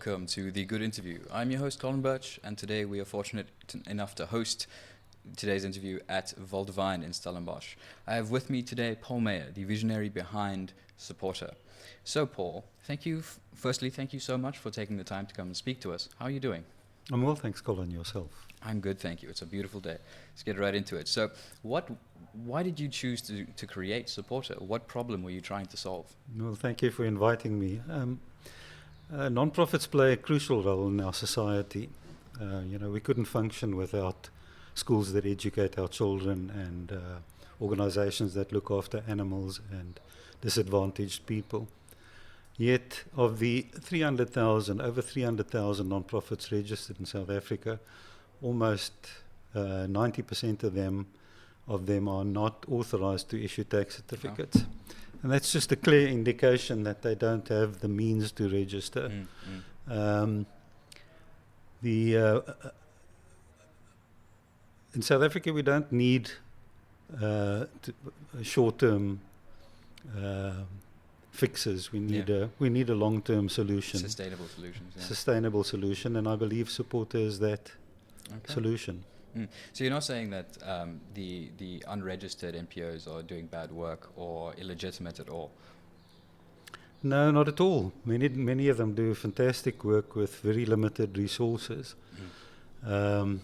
welcome to The Good Interview. I'm your host, Colin Birch, and today we are fortunate enough to host today's interview at Voldivine in Stellenbosch. I have with me today Paul Meyer, the visionary behind Supporter. So, Paul, thank you so much for taking the time to come and speak to us. How are you doing? I'm well, thanks, Colin. Yourself? I'm good, thank you. It's a beautiful day. Let's get right into it. So, why did you choose to create Supporter? What problem were you trying to solve? Well, thank you for inviting me. Non-profits play a crucial role in our society. We couldn't function without schools that educate our children and organizations that look after animals and disadvantaged people. Yet, of the over 300,000 non-profits registered in South Africa, almost 90% of them are not authorized to issue tax certificates. Oh. And that's just a clear indication that they don't have the means to register. In South Africa, we don't need short-term fixes. We need a long-term solution. Sustainable solutions. Yeah. Sustainable solution, and I believe Supporter is that solution. So you're not saying that the unregistered NPOs are doing bad work or illegitimate at all? No, not at all. Many of them do fantastic work with very limited resources. But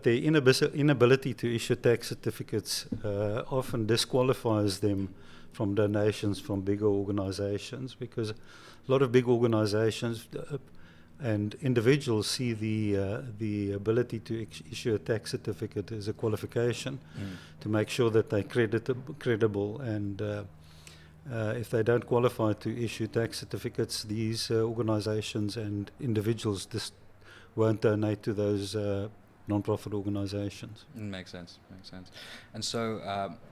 their inability to issue tax certificates often disqualifies them from donations from bigger organizations, because a lot of big organizations and individuals see the ability to issue a tax certificate as a qualification to make sure that they're credible. And if they don't qualify to issue tax certificates, these organizations and individuals just won't donate to those non-profit organizations. Makes sense. And so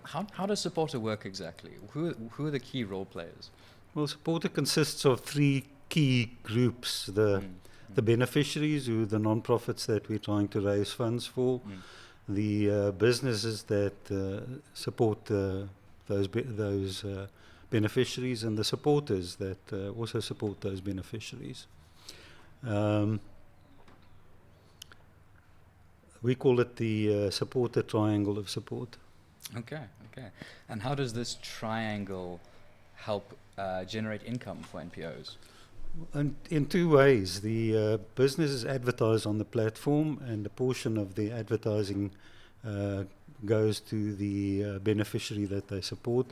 how does Supporter work exactly? Who are the key role players? Well, Supporter consists of three key groups. The beneficiaries, who are the non-profits that we're trying to raise funds for, the businesses that support those beneficiaries, and the supporters that also support those beneficiaries. We call it the Supporter Triangle of Support. Okay. And how does this triangle help generate income for NPOs? And in two ways. The businesses advertise on the platform, and a portion of the advertising goes to the beneficiary that they support.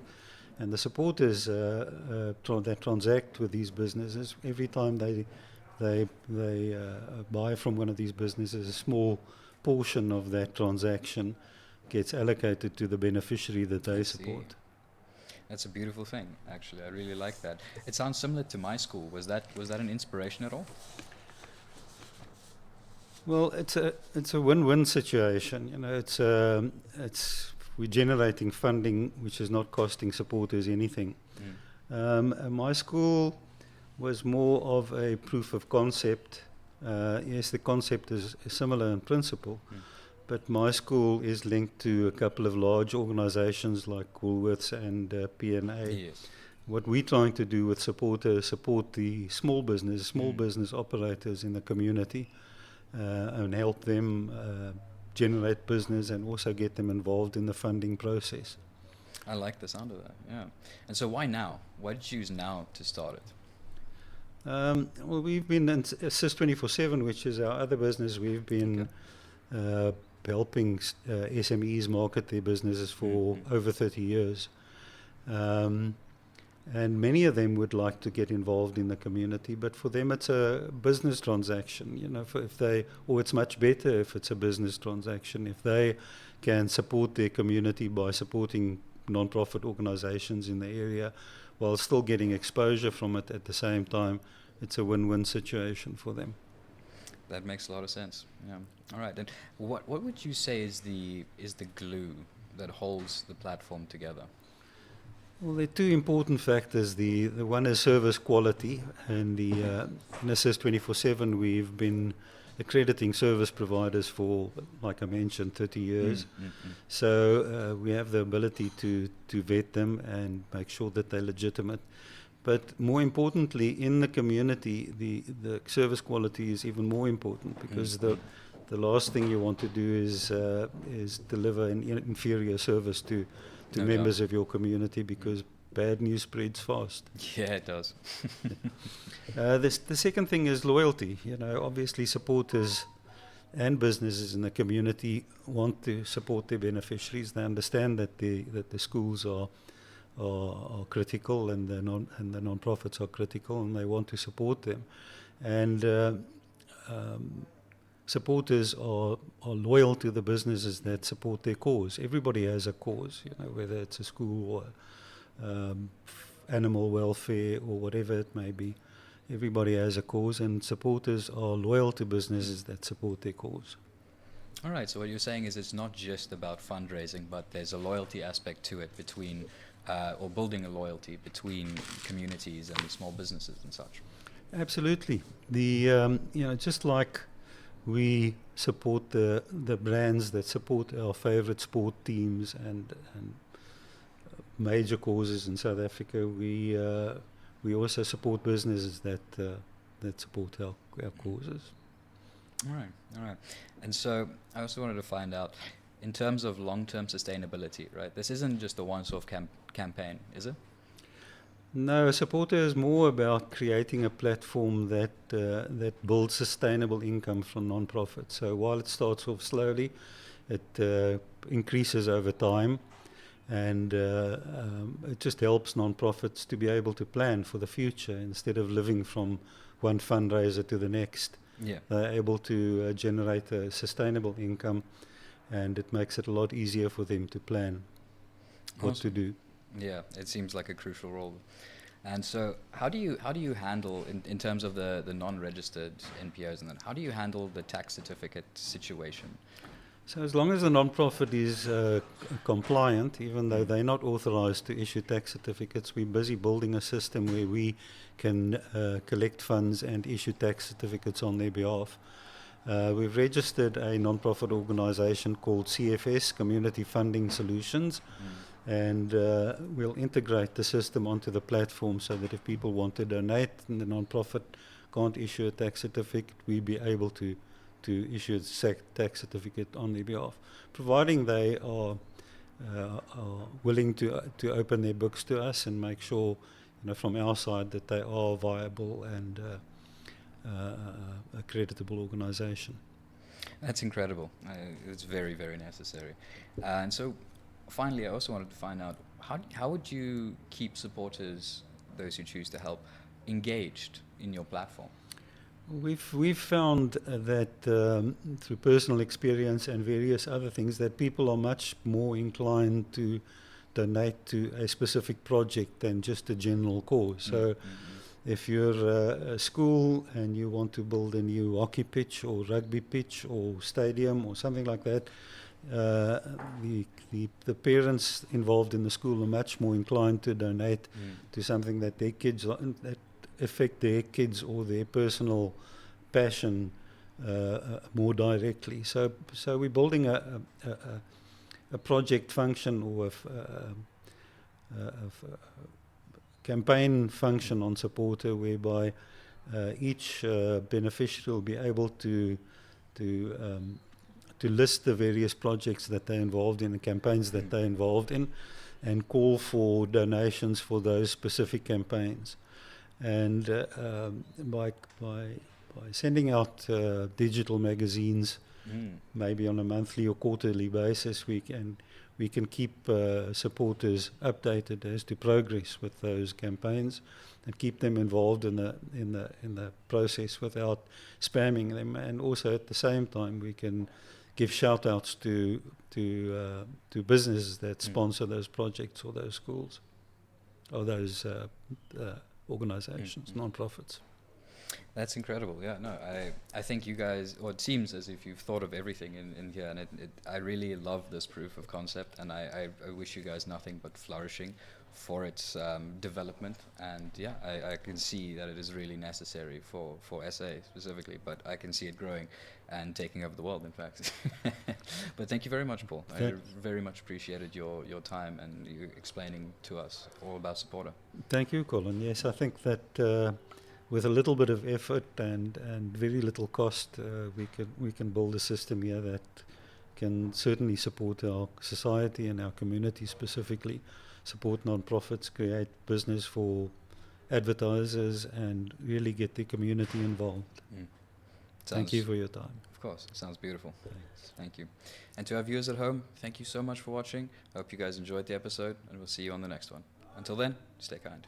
And the supporters that transact with these businesses, every time they buy from one of these businesses, a small portion of that transaction gets allocated to the beneficiary that they support. That's a beautiful thing, actually. I really like that. It sounds similar to my school. Was that an inspiration at all? Well, it's a win-win situation. We're generating funding which is not costing supporters anything. My school was more of a proof of concept. Yes, the concept is similar in principle. But my school is linked to a couple of large organizations like Woolworths and P&A. Yes. What we're trying to do with Supporter is support the small business operators in the community and help them generate business and also get them involved in the funding process. I like the sound of that, yeah. And so why now? Why did you choose now to start it? Well, we've been in Assist 24/7, which is our other business. We've been helping SMEs market their businesses for over 30 years. And many of them would like to get involved in the community, but for them it's a business transaction. Or it's much better if it's a business transaction. If they can support their community by supporting non-profit organizations in the area while still getting exposure from it at the same time, it's a win-win situation for them. That makes a lot of sense. Yeah. All right. And what would you say is the glue that holds the platform together? Well, there are two important factors. The one is service quality, and in Assist 24/7 we've been accrediting service providers for, like I mentioned, 30 years. So we have the ability to vet them and make sure that they're legitimate. But more importantly, in the community, the service quality is even more important, because the last thing you want to do is deliver an inferior service to No members doubt. of your community, because bad news spreads fast. Yeah, it does. The second thing is loyalty. Obviously supporters and businesses in the community want to support their beneficiaries. They understand that the schools are critical, and the non-profits are critical, and they want to support them. And supporters are loyal to the businesses that support their cause. Everybody has a cause, whether it's a school or animal welfare or whatever it may be. Everybody has a cause, and supporters are loyal to businesses that support their cause. All right, so what you're saying is it's not just about fundraising, but there's a loyalty aspect to it between, or building a loyalty between communities and small businesses and such. Absolutely. Just like we support the brands that support our favorite sport teams and major causes in South Africa, we also support businesses that support our causes. All right. And so I also wanted to find out, in terms of long-term sustainability, right? This isn't just a once-off campaign, is it? No, Supporter is more about creating a platform that builds sustainable income from non-profits. So while it starts off slowly, it increases over time, and it just helps non-profits to be able to plan for the future instead of living from one fundraiser to the next. Yeah. They're able to generate a sustainable income, and it makes it a lot easier for them to plan what to do. Yeah, it seems like a crucial role. And so how do you handle, in terms of the non-registered NPOs, and then how do you handle the tax certificate situation? So as long as the non-profit is compliant, even though they're not authorized to issue tax certificates, we're busy building a system where we can collect funds and issue tax certificates on their behalf. We've registered a non-profit organization called CFS, Community Funding Solutions, and we'll integrate the system onto the platform so that if people want to donate and the non-profit can't issue a tax certificate, we'll be able to issue a tax certificate on their behalf, providing they are willing to open their books to us and make sure, from our side, that they are viable and a creditable organization. That's incredible. It's very, very necessary. And so finally, I also wanted to find out, how would you keep supporters, those who choose to help, engaged in your platform? We've found that through personal experience and various other things, that people are much more inclined to donate to a specific project than just a general cause. So if you're a school and you want to build a new hockey pitch or rugby pitch or stadium or something like that, the parents involved in the school are much more inclined to donate to something that their kids that affect their kids or their personal passion more directly. So we're building a project function or a campaign function on Supporter, whereby each beneficiary will be able to list the various projects that they're involved in, the campaigns that they're involved in, and call for donations for those specific campaigns. And by sending out digital magazines, maybe on a monthly or quarterly basis, we can keep supporters updated as to progress with those campaigns, and keep them involved in the process without spamming them. And also at the same time, we can give shout outs to businesses that sponsor those projects or those schools or those organizations, non-profits. That's incredible. Yeah, no, I think you guys, or it seems as if you've thought of everything in here, and I really love this proof of concept, and I wish you guys nothing but flourishing for its development. And yeah, I can see that it is really necessary for SA specifically, but I can see it growing and taking over the world, in fact. But thank you very much, Paul. I very much appreciated your time and you explaining to us all about Supporter. Thank you, Colin. Yes, I think that with a little bit of effort and very little cost, we can build a system here that can certainly support our society and our community specifically, support non-profits, create business for advertisers, and really get the community involved. Thank you for your time. Of course, it sounds beautiful. Thanks. Thank you. And to our viewers at home, thank you so much for watching. I hope you guys enjoyed the episode, and we'll see you on the next one. Until then, stay kind.